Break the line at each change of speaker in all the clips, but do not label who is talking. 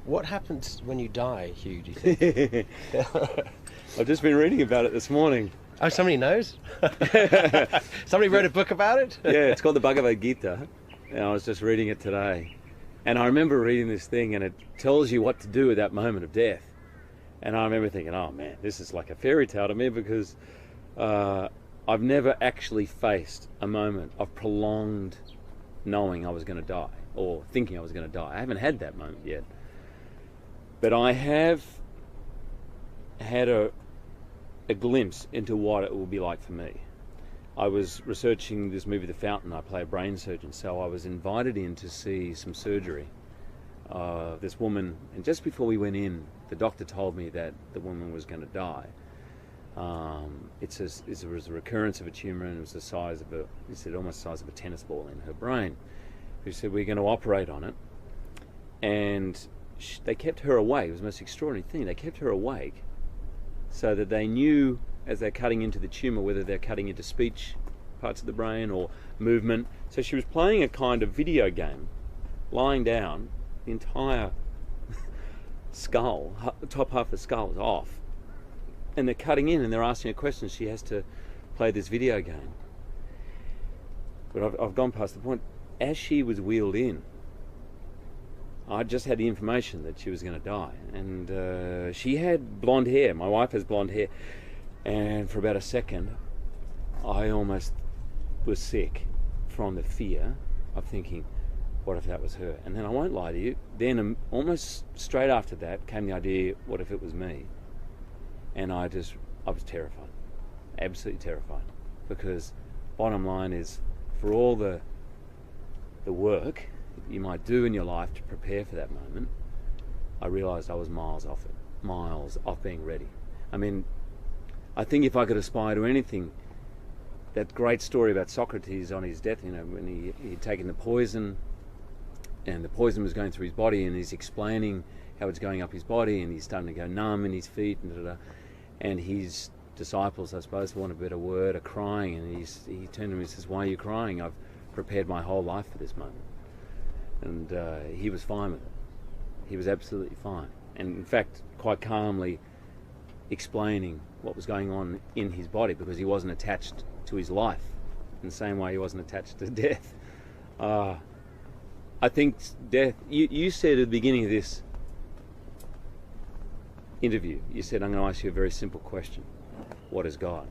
What happens when you die, Hugh, do you think?
I've just been reading about it this morning.
Oh, somebody knows? Somebody wrote a book about it?
Yeah, it's called the Bhagavad Geeta, and I was just reading it today. And I remember reading this thing, and it tells you what to do at that moment of death. And I remember thinking, oh man, this is like a fairy tale to me, because I've never actually faced a moment of prolonged knowing I was going to die, or thinking I was going to die. I haven't had that moment yet. But I have had a glimpse into what it will be like for me. I was researching this movie, The Fountain. I play a brain surgeon, so I was invited in to see some surgery. This woman, and just before we went in, the doctor told me that the woman was going to die. It was a recurrence of a tumour, and it was the size of he said almost the size of a tennis ball in her brain. He said, we're going to operate on it. And they kept her awake. It was the most extraordinary thing. They kept her awake so that they knew, as they're cutting into the tumour, whether they're cutting into speech parts of the brain or movement. So she was playing a kind of video game, lying down, the entire skull, the top half of the skull is off. And they're cutting in and they're asking her questions. She has to play this video game. But I've gone past the point. As she was wheeled in, I just had the information that she was going to die. And she had blonde hair. My wife has blonde hair. And for about a second, I almost was sick from the fear of thinking, what if that was her? And then I won't lie to you, then almost straight after that came the idea, what if it was me? And I was terrified, absolutely terrified. Because bottom line is, for all the work you might do in your life to prepare for that moment, I realised I was miles off it, miles off being ready. I mean, I think if I could aspire to anything, that great story about Socrates on his death, when he'd taken the poison, and the poison was going through his body, and he's explaining how it's going up his body, and he's starting to go numb in his feet, and his disciples, I suppose, for want of a better word, are crying, and he turned to him and says, why are you crying? I've prepared my whole life for this moment. And he was fine with it. He was absolutely fine. And in fact, quite calmly explaining what was going on in his body, because he wasn't attached to his life in the same way he wasn't attached to death. I think death, you said at the beginning of this interview, you said, I'm going to ask you a very simple question. What is God?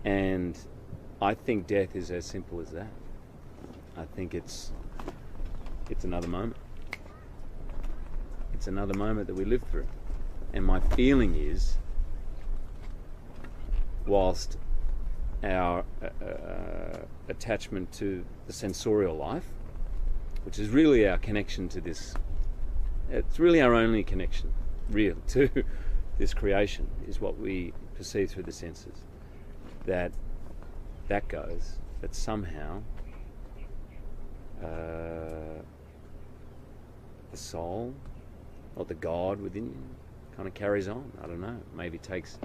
And I think death is as simple as that. I think it's another moment. It's another moment that we live through. And my feeling is, whilst our attachment to the sensorial life, which is really our connection to this, it's really our only connection, real, to this creation, is what we perceive through the senses, that goes, that somehow the soul, or the God within you, kind of carries on. I don't know. Maybe it takes.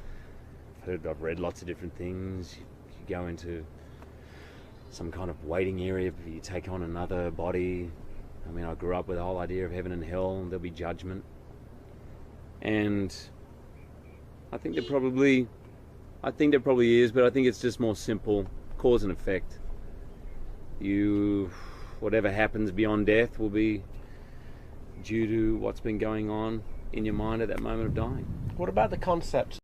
I've read lots of different things. You go into some kind of waiting area, you take on another body. I mean, I grew up with the whole idea of heaven and hell, and there'll be judgment. And I think there probably is, but I think it's just more simple, cause and effect. Whatever happens beyond death will be due to what's been going on in your mind at that moment of dying.
What about the concept